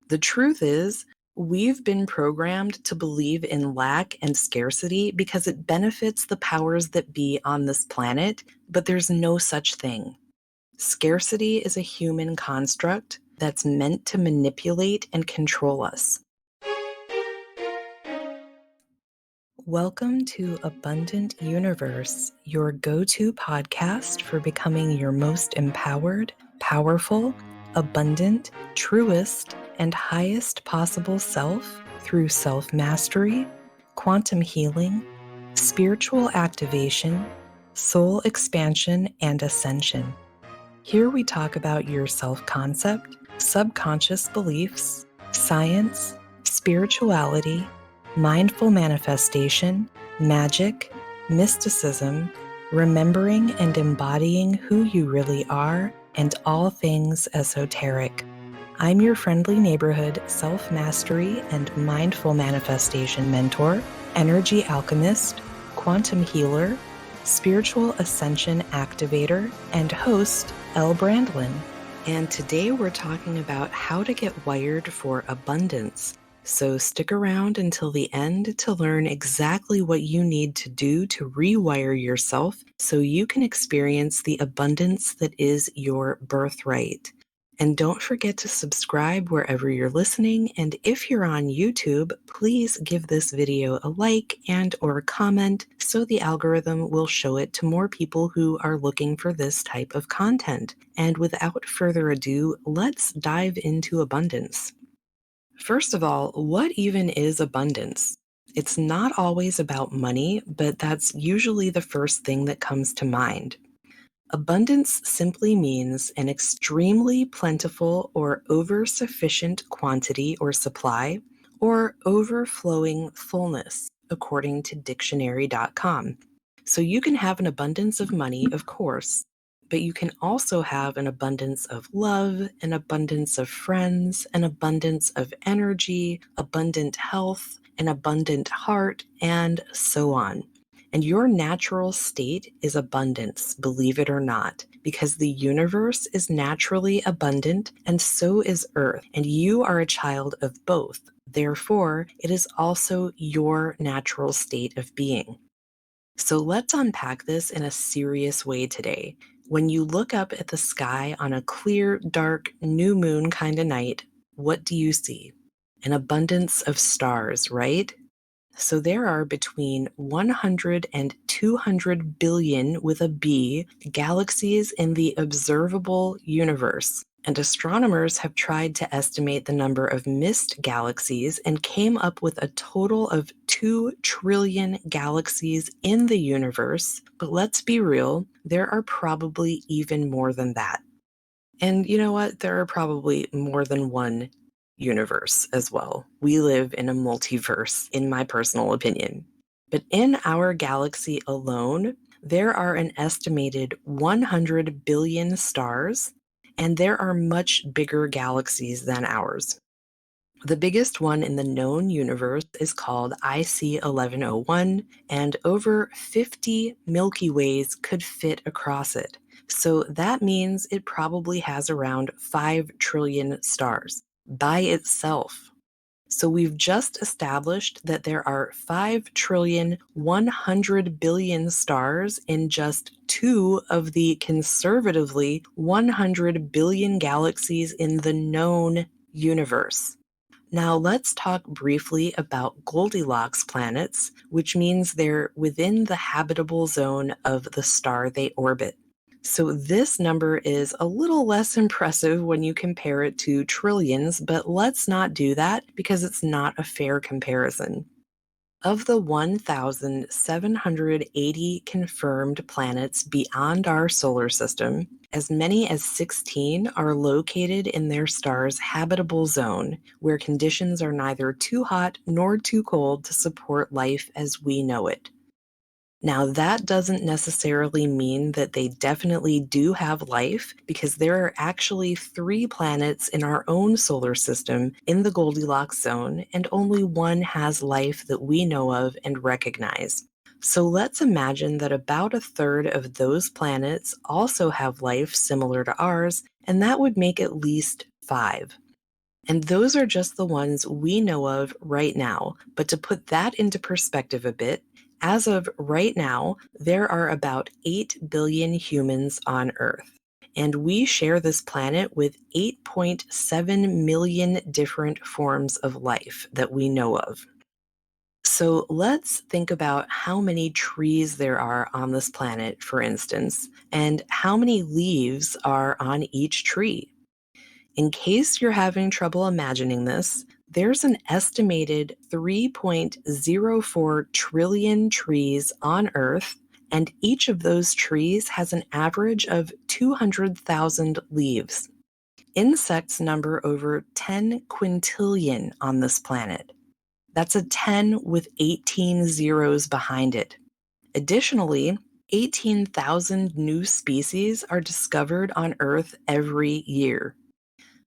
The truth is, we've been programmed to believe in lack and scarcity because it benefits the powers that be on this planet, but there's no such thing. Scarcity is a human construct that's meant to manipulate and control us. Welcome to Abundant Universe, your go-to podcast for becoming your most empowered, powerful, abundant, truest, and highest possible self through self-mastery, quantum healing, spiritual activation, soul expansion, and ascension. Here we talk about your self-concept, subconscious beliefs, science, spirituality, mindful manifestation, magic, mysticism, remembering and embodying who you really are, and all things esoteric. I'm your friendly neighborhood self-mastery and mindful manifestation mentor, energy alchemist, quantum healer, spiritual ascension activator, and host, Elle Brandlin. And today we're talking about how to get wired for abundance. So stick around until the end to learn exactly what you need to do to rewire yourself so you can experience the abundance that is your birthright. And don't forget to subscribe wherever you're listening. And if you're on YouTube, please give this video a like and or a comment so the algorithm will show it to more people who are looking for this type of content. And without further ado, let's dive into abundance. First of all, what even is abundance? It's not always about money, but that's usually the first thing that comes to mind. Abundance simply means an extremely plentiful or over-sufficient quantity or supply, or overflowing fullness, according to dictionary.com. So you can have an abundance of money, of course, but you can also have an abundance of love, an abundance of friends, an abundance of energy, abundant health, an abundant heart, and so on. And your natural state is abundance, believe it or not, because the universe is naturally abundant and so is Earth, and you are a child of both. Therefore, it is also your natural state of being. So let's unpack this in a serious way today. When you look up at the sky on a clear, dark, new moon kind of night, what do you see? An abundance of stars, right? So there are between 100 and 200 billion with a B galaxies in the observable universe. And astronomers have tried to estimate the number of missed galaxies and came up with a total of 2 trillion galaxies in the universe. But let's be real, there are probably even more than that. And you know what? There are probably more than one universe as well. We live in a multiverse, in my personal opinion. But in our galaxy alone, there are an estimated 100 billion stars, and there are much bigger galaxies than ours. The biggest one in the known universe is called IC 1101, and over 50 Milky Ways could fit across it. So that means it probably has around 5 trillion stars by itself. So we've just established that there are 5 trillion 100 billion stars in just 2 of the conservatively 100 billion galaxies in the known universe. Now let's talk briefly about Goldilocks planets, which means they're within the habitable zone of the star they orbit. So this number is a little less impressive when you compare it to trillions, but let's not do that because it's not a fair comparison. Of the 1,780 confirmed planets beyond our solar system, as many as 16 are located in their star's habitable zone, where conditions are neither too hot nor too cold to support life as we know it. Now, that doesn't necessarily mean that they definitely do have life, because there are actually 3 planets in our own solar system in the Goldilocks zone, and only one has life that we know of and recognize. So let's imagine that about a third of those planets also have life similar to ours, and that would make at least 5. And those are just the ones we know of right now. But to put that into perspective a bit, as of right now, there are about 8 billion humans on Earth. And we share this planet with 8.7 million different forms of life that we know of. So let's think about how many trees there are on this planet, for instance, and how many leaves are on each tree. In case you're having trouble imagining this, there's an estimated 3.04 trillion trees on Earth, and each of those trees has an average of 200,000 leaves. Insects number over 10 quintillion on this planet. That's a 10 with 18 zeros behind it. Additionally, 18,000 new species are discovered on Earth every year.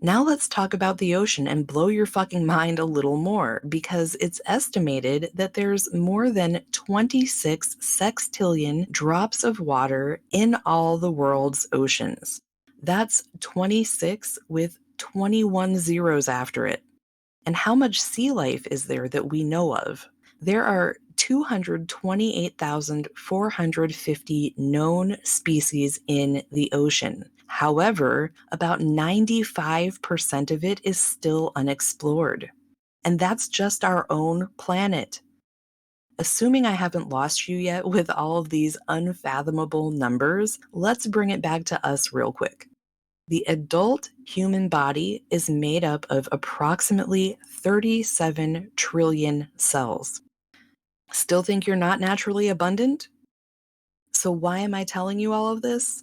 Now let's talk about the ocean and blow your fucking mind a little more, because it's estimated that there's more than 26 sextillion drops of water in all the world's oceans. That's 26 with 21 zeros after it. And how much sea life is there that we know of? There are 228,450 known species in the ocean. However, about 95% of it is still unexplored. And that's just our own planet. Assuming I haven't lost you yet with all of these unfathomable numbers, let's bring it back to us real quick. The adult human body is made up of approximately 37 trillion cells. Still think you're not naturally abundant? So why am I telling you all of this?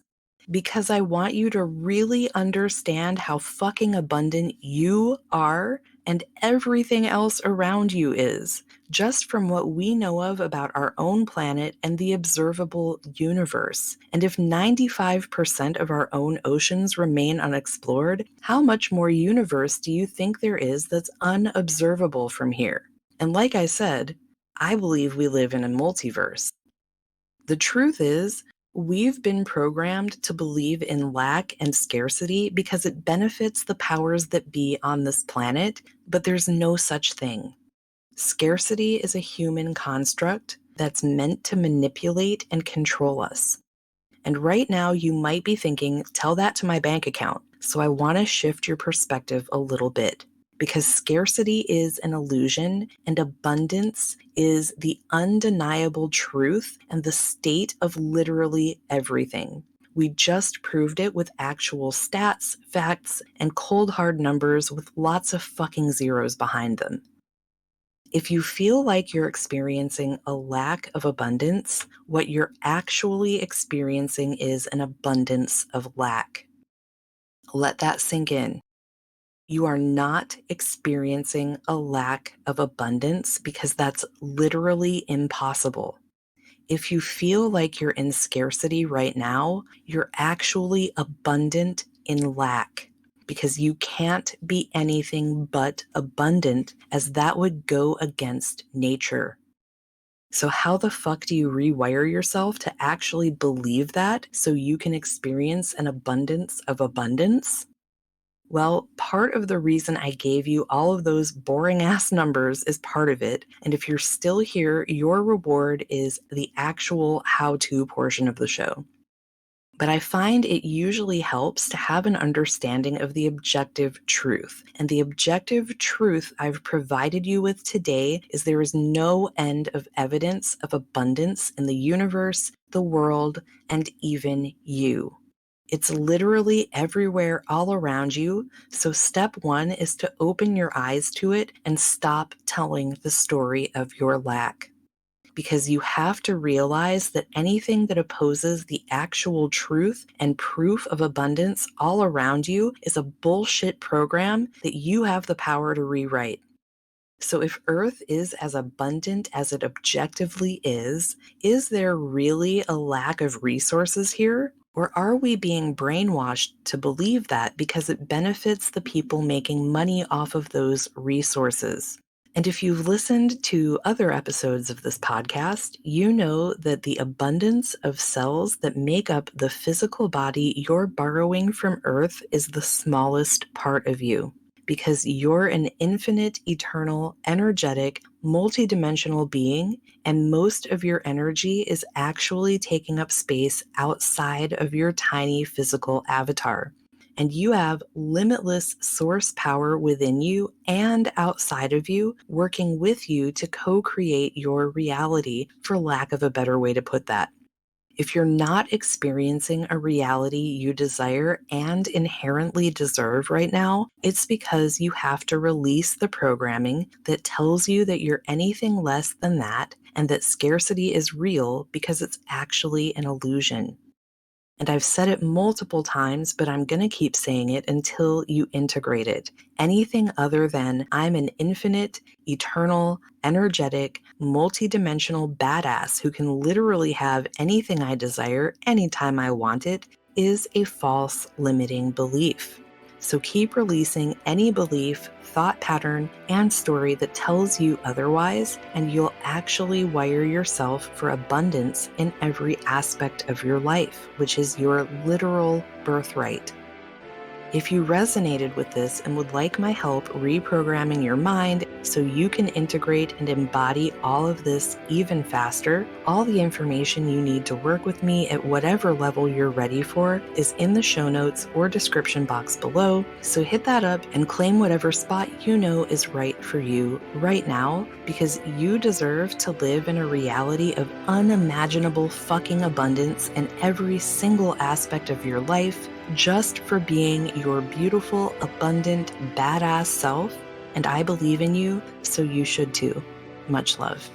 Because I want you to really understand how fucking abundant you are and everything else around you is, just from what we know of about our own planet and the observable universe. And if 95% of our own oceans remain unexplored, how much more universe do you think there is that's unobservable from here? And like I said, I believe we live in a multiverse. The truth is, we've been programmed to believe in lack and scarcity because it benefits the powers that be on this planet, but there's no such thing. Scarcity is a human construct that's meant to manipulate and control us. And right now, you might be thinking, tell that to my bank account. So I want to shift your perspective a little bit. Because scarcity is an illusion and abundance is the undeniable truth and the state of literally everything. We just proved it with actual stats, facts, and cold hard numbers with lots of fucking zeros behind them. If you feel like you're experiencing a lack of abundance, what you're actually experiencing is an abundance of lack. Let that sink in. You are not experiencing a lack of abundance because that's literally impossible. If you feel like you're in scarcity right now, you're actually abundant in lack because you can't be anything but abundant, as that would go against nature. So how the fuck do you rewire yourself to actually believe that so you can experience an abundance of abundance? Well, part of the reason I gave you all of those boring ass numbers is part of it. And if you're still here, your reward is the actual how-to portion of the show. But I find it usually helps to have an understanding of the objective truth. And the objective truth I've provided you with today is there is no end of evidence of abundance in the universe, the world, and even you. It's literally everywhere all around you. So step one is to open your eyes to it and stop telling the story of your lack. Because you have to realize that anything that opposes the actual truth and proof of abundance all around you is a bullshit program that you have the power to rewrite. So if Earth is as abundant as it objectively is there really a lack of resources here? Or are we being brainwashed to believe that because it benefits the people making money off of those resources? And if you've listened to other episodes of this podcast, you know that the abundance of cells that make up the physical body you're borrowing from Earth is the smallest part of you. because you're an infinite, eternal, energetic, multidimensional being, and most of your energy is actually taking up space outside of your tiny physical avatar. And you have limitless source power within you and outside of you, working with you to co-create your reality, for lack of a better way to put that. If you're not experiencing a reality you desire and inherently deserve right now, it's because you have to release the programming that tells you that you're anything less than that and that scarcity is real because it's actually an illusion. And I've said it multiple times, but I'm going to keep saying it until you integrate it. Anything other than I'm an infinite, eternal, energetic, multidimensional badass who can literally have anything I desire anytime I want it is a false limiting belief. So keep releasing any belief, thought pattern, and story that tells you otherwise, and you'll actually wire yourself for abundance in every aspect of your life, which is your literal birthright. If you resonated with this and would like my help reprogramming your mind so you can integrate and embody all of this even faster, all the information you need to work with me at whatever level you're ready for is in the show notes or description box below. So hit that up and claim whatever spot you know is right for you right now, because you deserve to live in a reality of unimaginable fucking abundance in every single aspect of your life, just for being your beautiful, abundant, badass self. And I believe in you, so you should too. Much love.